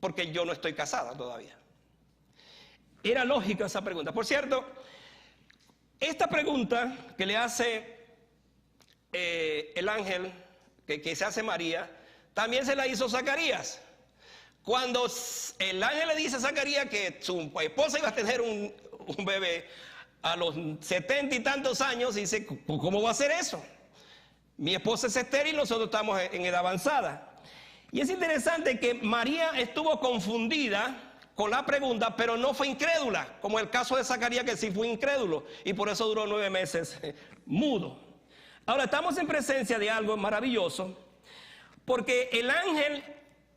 Porque yo no estoy casada todavía. Era lógica esa pregunta. Por cierto, esta pregunta que le hace el ángel, que se hace María, también se la hizo Zacarías. Cuando el ángel le dice a Zacarías que su esposa iba a tener un bebé a los 70 y tantos años, dice, ¿cómo va a ser eso? Mi esposa es estéril, nosotros estamos en edad avanzada. Y es interesante que María estuvo confundida con la pregunta, pero no fue incrédula, como el caso de Zacarías, que sí fue incrédulo, y por eso duró 9 meses mudo. Ahora estamos en presencia de algo maravilloso, porque el ángel,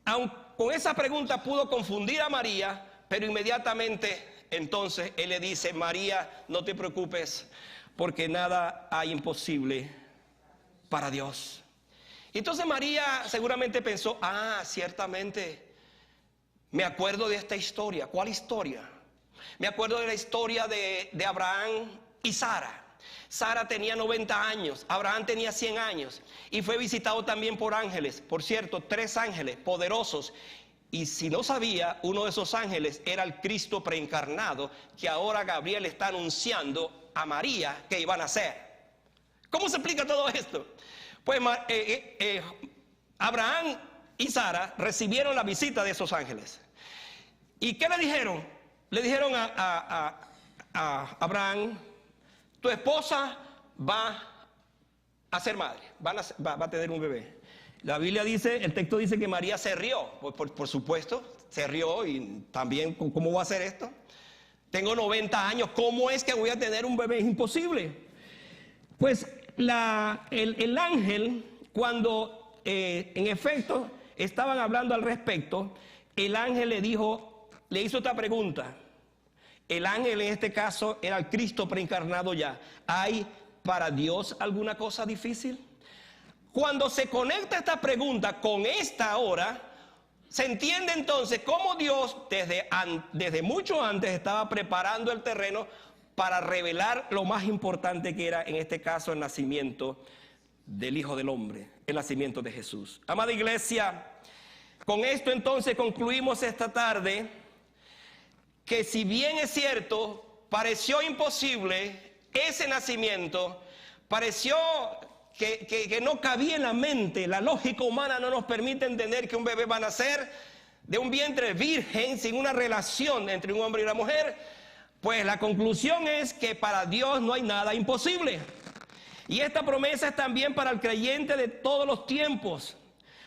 aun con esa pregunta, pudo confundir a María, pero inmediatamente entonces él le dice, María, no te preocupes, porque nada hay imposible para Dios. Entonces María seguramente pensó, ciertamente me acuerdo de esta historia. ¿Cuál historia? Me acuerdo de la historia de Abraham y Sara. Sara tenía 90 años, Abraham tenía 100 años y fue visitado también por ángeles. Por cierto, 3 ángeles poderosos. Y si no sabía, uno de esos ángeles era el Cristo preencarnado, que ahora Gabriel está anunciando a María que iba a nacer. ¿Cómo se explica todo esto? Pues Abraham y Sara recibieron la visita de esos ángeles. ¿Y qué le dijeron? Le dijeron a Abraham, tu esposa va a ser madre, va a tener un bebé. La Biblia dice, el texto dice que María se rió, por supuesto, se rió y también, ¿cómo va a ser esto? Tengo 90 años, ¿cómo es que voy a tener un bebé? Es imposible. Pues el ángel, cuando en efecto estaban hablando al respecto, el ángel le hizo esta pregunta. El ángel en este caso era el Cristo preencarnado ya. ¿Hay para Dios alguna cosa difícil? Cuando se conecta esta pregunta con esta hora, se entiende entonces cómo Dios desde mucho antes estaba preparando el terreno para revelar lo más importante que era en este caso el nacimiento del Hijo del Hombre, el nacimiento de Jesús. Amada iglesia, con esto entonces concluimos esta tarde que si bien es cierto, pareció imposible ese nacimiento, pareció que no cabía en la mente, la lógica humana no nos permite entender que un bebé va a nacer de un vientre virgen sin una relación entre un hombre y una mujer, pues la conclusión es que para Dios no hay nada imposible. Y esta promesa es también para el creyente de todos los tiempos.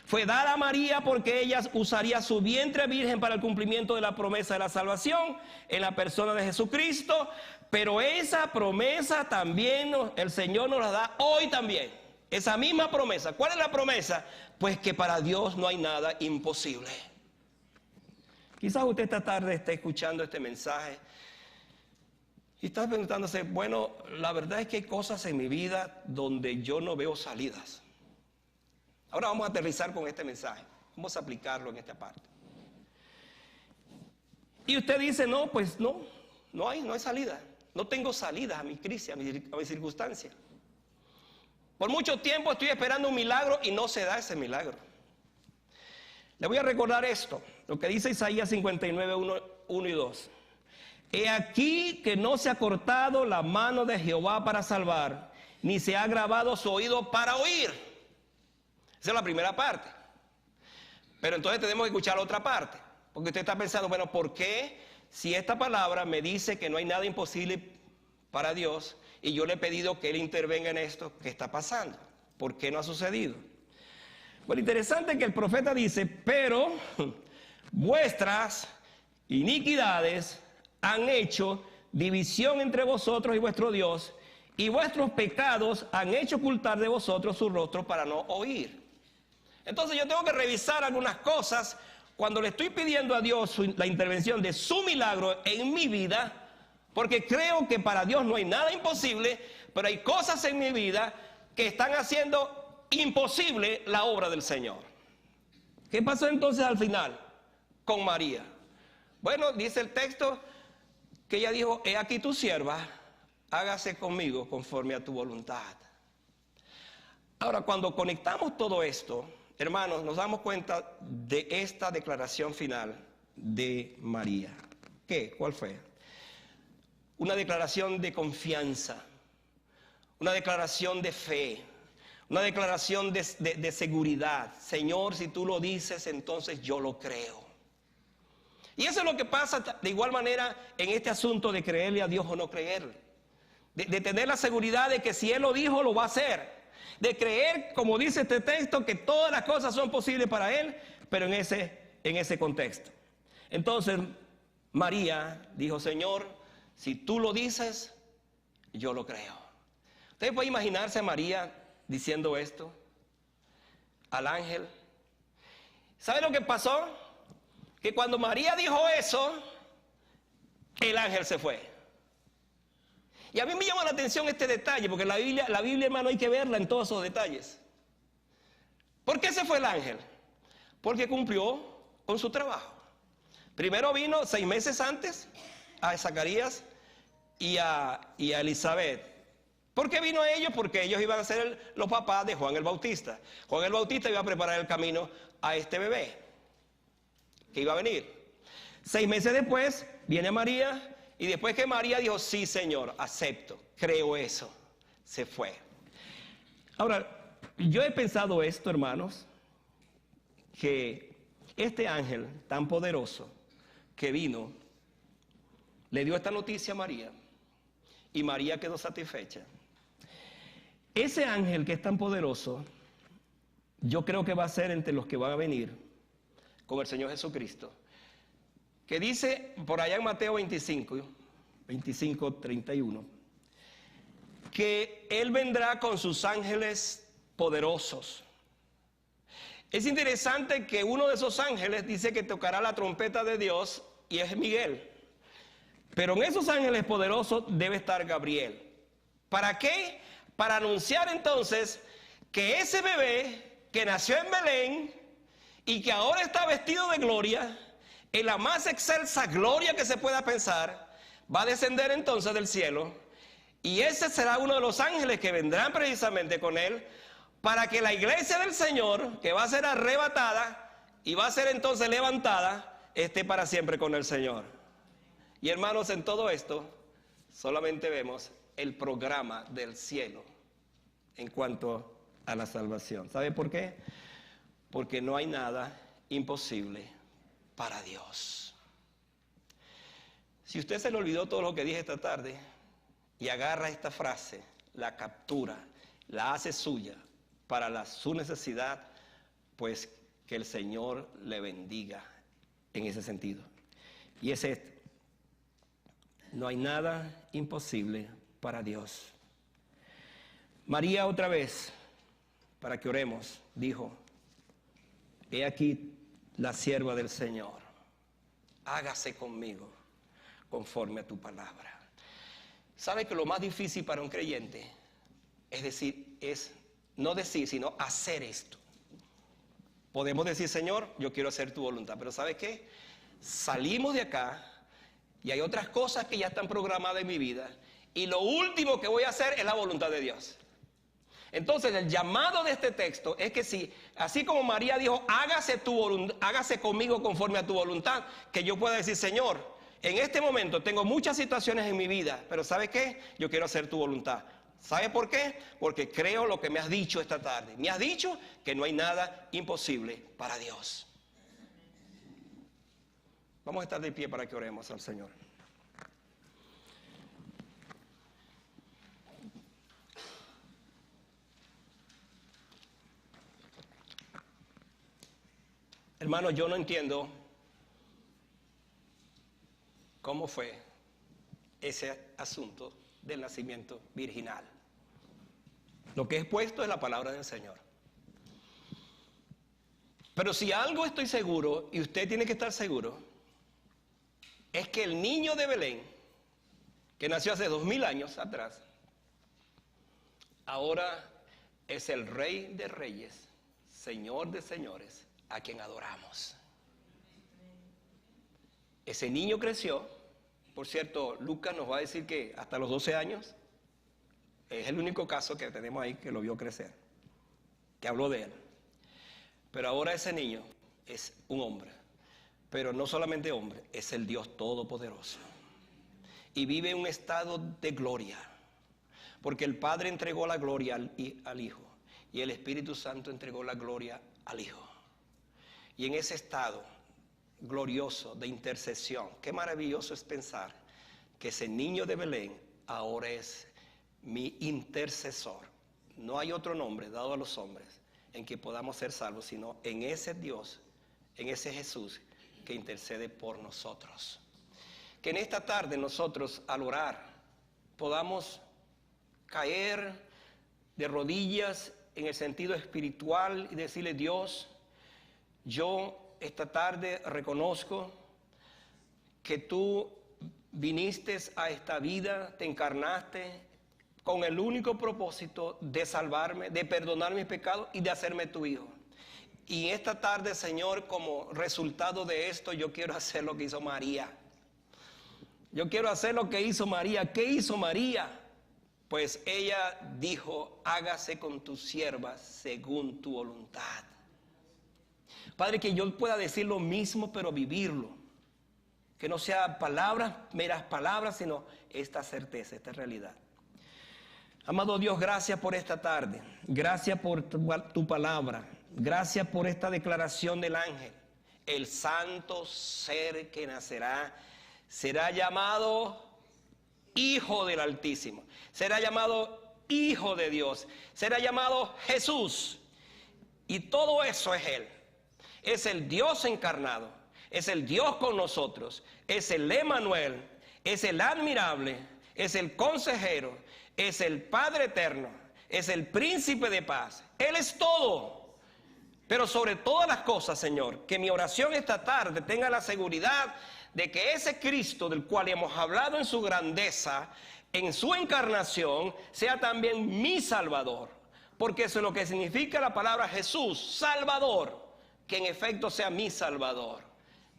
Fue dada a María porque ella usaría su vientre virgen para el cumplimiento de la promesa de la salvación en la persona de Jesucristo, pero esa promesa también el Señor nos la da hoy también. Esa misma promesa. ¿Cuál es la promesa? Pues que para Dios no hay nada imposible. Quizás usted esta tarde esté escuchando este mensaje y está preguntándose, bueno, la verdad es que hay cosas en mi vida donde yo no veo salidas. Ahora vamos a aterrizar con este mensaje. Vamos a aplicarlo en esta parte. Y usted dice, no, pues no hay salida. No tengo salida a mi crisis, a mi circunstancia. Por mucho tiempo estoy esperando un milagro y no se da ese milagro. Le voy a recordar esto, lo que dice Isaías 59, 1 y 2. He aquí que no se ha cortado la mano de Jehová para salvar, ni se ha agravado su oído para oír. Esa es la primera parte. Pero entonces tenemos que escuchar la otra parte. Porque usted está pensando, bueno, ¿por qué si esta palabra me dice que no hay nada imposible para Dios y yo le he pedido que Él intervenga en esto, qué está pasando? ¿Por qué no ha sucedido? Bueno, interesante que el profeta dice, pero vuestras iniquidades han hecho división entre vosotros y vuestro Dios, y vuestros pecados han hecho ocultar de vosotros su rostro para no oír. Entonces yo tengo que revisar algunas cosas cuando le estoy pidiendo a Dios la intervención de su milagro en mi vida, porque creo que para Dios no hay nada imposible, pero hay cosas en mi vida que están haciendo imposible la obra del Señor. ¿Qué pasó entonces al final con María? Bueno, dice el texto que ella dijo: he aquí tu sierva, hágase conmigo conforme a tu voluntad. Ahora, cuando conectamos todo esto, hermanos, nos damos cuenta de esta declaración final de María. ¿Qué? ¿Cuál fue? Una declaración de confianza, una declaración de fe, una declaración de seguridad. Señor, si tú lo dices, entonces yo lo creo. Y eso es lo que pasa de igual manera en este asunto de creerle a Dios o no creerle. De tener la seguridad de que si Él lo dijo, lo va a hacer. De creer, como dice este texto, que todas las cosas son posibles para Él, pero en ese contexto. Entonces María dijo: Señor, si tú lo dices, yo lo creo. Usted puede imaginarse a María diciendo esto al ángel. ¿Sabe lo que pasó? Que cuando María dijo eso, el ángel se fue. Y a mí me llama la atención este detalle, porque la Biblia, hermano, hay que verla en todos esos detalles. ¿Por qué se fue el ángel? Porque cumplió con su trabajo. Primero vino 6 meses antes a Zacarías y a Elizabeth. ¿Por qué vino a ellos? Porque ellos iban a ser los papás de Juan el Bautista. Juan el Bautista iba a preparar el camino a este bebé que iba a venir. 6 meses después viene María, y después que María dijo: sí, Señor, acepto, creo eso, se fue. Ahora, yo he pensado esto, hermanos, que este ángel tan poderoso que vino, le dio esta noticia a María, y María quedó satisfecha. Ese ángel que es tan poderoso, yo creo que va a ser entre los que van a venir con el Señor Jesucristo, que dice por allá en Mateo 25, 31, que Él vendrá con sus ángeles poderosos. Es interesante que uno de esos ángeles dice que tocará la trompeta de Dios, y es Miguel. Pero en esos ángeles poderosos debe estar Gabriel. ¿Para qué? Para anunciar entonces que ese bebé que nació en Belén y que ahora está vestido de gloria, en la más excelsa gloria que se pueda pensar, va a descender entonces del cielo, y ese será uno de los ángeles que vendrán precisamente con él, para que la iglesia del Señor, que va a ser arrebatada y va a ser entonces levantada, esté para siempre con el Señor. Y hermanos, en todo esto solamente vemos el programa del cielo en cuanto a la salvación. ¿Sabe por qué? Porque no hay nada imposible para Dios. Si usted se le olvidó todo lo que dije esta tarde y agarra esta frase, la captura, la hace suya para su necesidad, pues que el Señor le bendiga en ese sentido. Y es esto: no hay nada imposible para Dios. María, otra vez, para que oremos, dijo: he aquí la sierva del Señor, hágase conmigo conforme a tu palabra. ¿Sabe que lo más difícil para un creyente es no decir, sino hacer esto? Podemos decir: Señor, yo quiero hacer tu voluntad, pero ¿sabe qué? Salimos de acá y hay otras cosas que ya están programadas en mi vida, y lo último que voy a hacer es la voluntad de Dios. Entonces el llamado de este texto es que si, así como María dijo: hágase conmigo conforme a tu voluntad, que yo pueda decir: Señor, en este momento tengo muchas situaciones en mi vida, pero ¿sabe qué? Yo quiero hacer tu voluntad. ¿Sabe por qué? Porque creo lo que me has dicho esta tarde. Me has dicho que no hay nada imposible para Dios. Vamos a estar de pie para que oremos al Señor. Hermano, yo no entiendo cómo fue ese asunto del nacimiento virginal. Lo que he expuesto es la palabra del Señor. Pero si algo estoy seguro, y usted tiene que estar seguro, es que el niño de Belén, que nació hace 2000 años atrás, ahora es el Rey de Reyes, Señor de Señores, a quien adoramos. Ese niño creció. Por cierto, Lucas nos va a decir que hasta los 12 años, es el único caso que tenemos ahí que lo vio crecer, que habló de él. Pero ahora ese niño es un hombre, pero no solamente hombre, es el Dios Todopoderoso. Y vive en un estado de gloria, porque el Padre entregó la gloria al Hijo, y el Espíritu Santo entregó la gloria al Hijo. Y en ese estado glorioso de intercesión, qué maravilloso es pensar que ese niño de Belén ahora es mi intercesor. No hay otro nombre dado a los hombres en que podamos ser salvos, sino en ese Dios, en ese Jesús que intercede por nosotros. Que en esta tarde nosotros al orar podamos caer de rodillas en el sentido espiritual y decirle: Dios, yo esta tarde reconozco que tú viniste a esta vida, te encarnaste con el único propósito de salvarme, de perdonar mis pecados y de hacerme tu hijo. Y esta tarde, Señor, como resultado de esto, yo quiero hacer lo que hizo María. Yo quiero hacer lo que hizo María. ¿Qué hizo María? Pues ella dijo: hágase con tu sierva según tu voluntad. Padre, que yo pueda decir lo mismo, pero vivirlo. Que no sea palabras, meras palabras, sino esta certeza, esta realidad. Amado Dios, gracias por esta tarde. Gracias por tu palabra. Gracias por esta declaración del ángel. El santo ser que nacerá será llamado Hijo del Altísimo. Será llamado Hijo de Dios. Será llamado Jesús. Y todo eso es Él. Es el Dios encarnado. Es el Dios con nosotros. Es el Emmanuel. Es el admirable. Es el consejero. Es el Padre eterno. Es el príncipe de paz. Él es todo. Pero sobre todas las cosas, Señor, que mi oración esta tarde tenga la seguridad de que ese Cristo del cual hemos hablado en su grandeza, en su encarnación, sea también mi Salvador. Porque eso es lo que significa la palabra Jesús, Salvador. Que en efecto sea mi Salvador.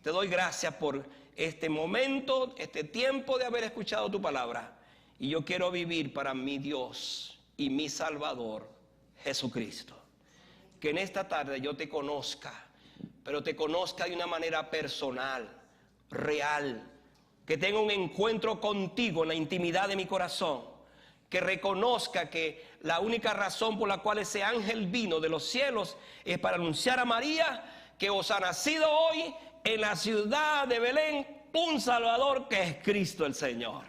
Te doy gracias por este momento, este tiempo de haber escuchado tu palabra. Y yo quiero vivir para mi Dios y mi Salvador, Jesucristo. Que en esta tarde yo te conozca, pero te conozca de una manera personal, real. Que tenga un encuentro contigo en la intimidad de mi corazón. Que reconozca que la única razón por la cual ese ángel vino de los cielos es para anunciar a María que os ha nacido hoy en la ciudad de Belén un Salvador, que es Cristo el Señor.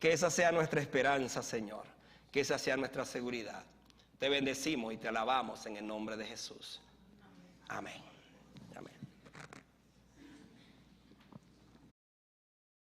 Que esa sea nuestra esperanza, Señor. Que esa sea nuestra seguridad. Te bendecimos y te alabamos en el nombre de Jesús. Amén.